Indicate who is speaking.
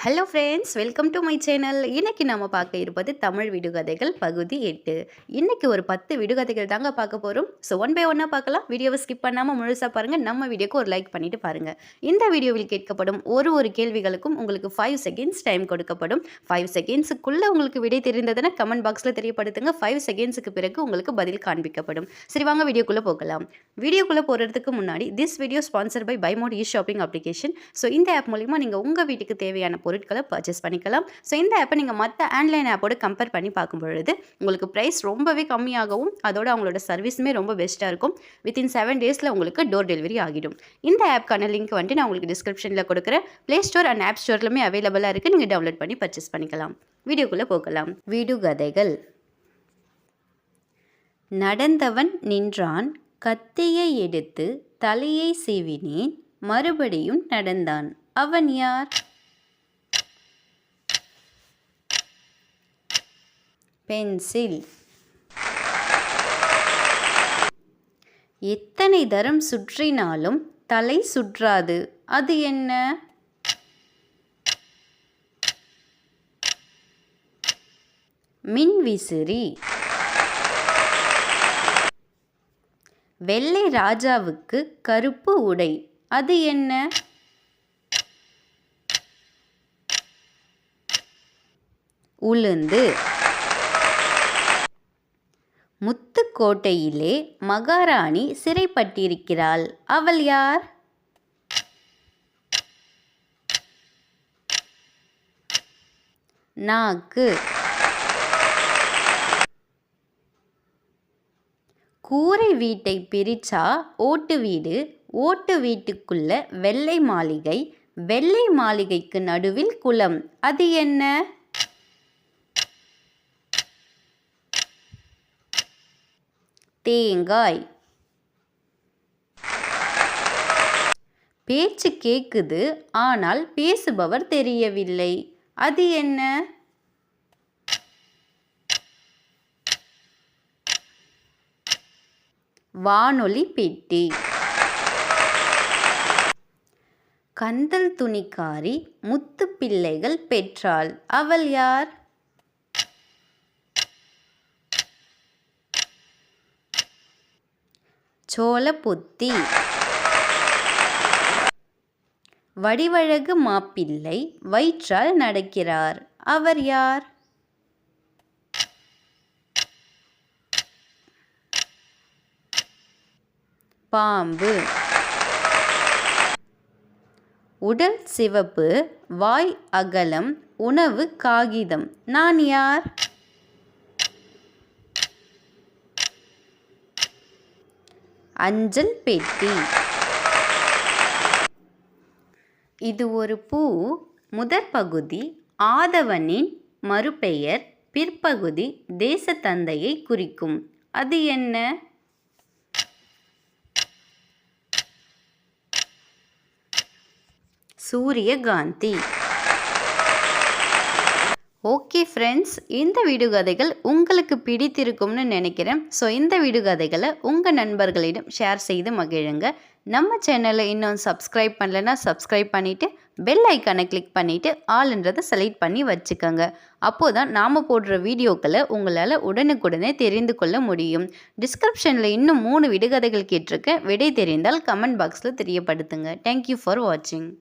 Speaker 1: Hello friends, welcome to my channel. இன்றைக்கி நம்ம பார்க்க இருப்பது தமிழ் விடுகதைகள் பகுதி 8. இன்றைக்கி ஒரு 10 விடுகதைகள் தாங்க பார்க்க போகிறோம். ஸோ ஒன் பை ஒன்னாக பார்க்கலாம். வீடியோவை ஸ்கிப் பண்ணாமல் முழுசாக பாருங்கள். நம்ம வீடியோக்கு ஒரு லைக் பண்ணிவிட்டு பாருங்கள். இந்த வீடியோவில் கேட்கப்படும் ஒரு கேள்விகளுக்கும் உங்களுக்கு 5 செகண்ட்ஸ் டைம் கொடுக்கப்படும். 5 செகண்ட்ஸுக்குள்ளே உங்களுக்கு விடை தெரிந்ததுன்னா கமெண்ட் பாக்ஸில் தெரியப்படுத்துங்க. 5 செகண்ட்ஸுக்கு பிறகு உங்களுக்கு பதில் காண்பிக்கப்படும். சரி, வாங்க வீடியோக்குள்ளே போகலாம். வீடியோக்குள்ளே போகிறதுக்கு முன்னாடி திஸ் வீடியோ ஸ்பான்சர் பை பைமோட் ஷாப்பிங் அப்ளிகேஷன். ஸோ இந்த ஆப் மூலிமா நீங்கள் உங்கள் வீட்டுக்கு தேவையான பொருட்களை பர்ச்சேஸ் பண்ணிக்கலாம். ஸோ இந்த ஆப்பை நீங்கள் மற்ற ஆன்லைன் ஆப்போட கம்பேர் பண்ணி பார்க்கும் பொழுது உங்களுக்கு ப்ரைஸ் ரொம்பவே கம்மியாகவும் அதோட அவங்களோட சர்வீஸுமே ரொம்ப பெஸ்ட்டாக இருக்கும். வித்தின் 7 டேஸில் உங்களுக்கு டோர் டெலிவரி ஆகிடும். இந்த ஆப்க்கான லிங்க் வந்துட்டு நான் உங்களுக்கு டிஸ்கிரிப்ஷனில் கொடுக்குறேன். ப்ளே ஸ்டோர் அண்ட் ஆப் ஸ்டோர்லுமே அவைலபிளாக இருக்குது. நீங்கள் டவுன்லோட் பண்ணி பர்ச்சேஸ் பண்ணிக்கலாம். வீடியோக்குள்ளே போகலாம். விடுகதைகள். நடந்தவன் நின்றான், கத்தியை எடுத்து தலையை சீவினேன், மறுபடியும் நடந்தான். அவன் யார்? பென்சில். எத்தனை தரம் சுற்றினாலும் தலை சுற்றாது, அது என்ன? மின்விசிறி. வெள்ளை ராஜாவுக்கு கருப்பு உடை, அது என்ன? உளுந்து. முத்துக்கோட்டையிலே மகாராணி சிறைப்பட்டிருக்கிறாள், அவள் யார்? நாக்கு. கூரை வீட்டை பிரிச்சா ஓட்டு வீடு, ஓட்டு வீட்டுக்குள்ள வெள்ளை மாளிகை, வெள்ளை மாளிகைக்கு நடுவில் குளம், அது என்ன? தேங்காய். பேச்சு கேட்குது, ஆனால் பேசுபவர் தெரியவில்லை, அது என்ன? வானொலி பெட்டி. கந்தல் துணிக்காரி முத்து பிள்ளைகள் பெற்றாள், அவள் யார்? சோளப்புத்தி. வடிவழகு மாப்பிள்ளை வயிற்றால் நடக்கிறார், அவர் யார்? பாம்பு. உடல் சிவப்பு, வாய் அகலம், உணவு காகிதம், நான் யார்? அஞ்சல் பெட்டி. இது ஒரு பூ. முதற் பகுதி ஆதவனின் மறுபெயர், பிற்பகுதி தேசத்தந்தையை குறிக்கும், அது என்ன? சூரியகாந்தி. ஓகே ஃப்ரெண்ட்ஸ், இந்த விடுகதைகள் உங்களுக்கு பிடித்திருக்கும்னு நினைக்கிறேன். ஸோ இந்த விடுகதைகளை உங்கள் நண்பர்களிடம் ஷேர் செய்து மகிழுங்க. நம்ம சேனலை இன்னும் சப்ஸ்கிரைப் பண்ணலைன்னா சப்ஸ்கிரைப் பண்ணிவிட்டு பெல் ஐக்கானை கிளிக் பண்ணிவிட்டு ஆளுன்றதை செலக்ட் பண்ணி வச்சுக்கோங்க. அப்போது தான் நாம் போடுற வீடியோக்களை உங்களால் உடனுக்குடனே தெரிந்து கொள்ள முடியும். டிஸ்கிரிப்ஷனில் இன்னும் 3 விடுகதைகள் கேட்டிருக்கேன். விடை தெரிந்தால் கமெண்ட் பாக்ஸில் தெரியப்படுத்துங்க. தேங்க்யூ ஃபார் வாட்சிங்.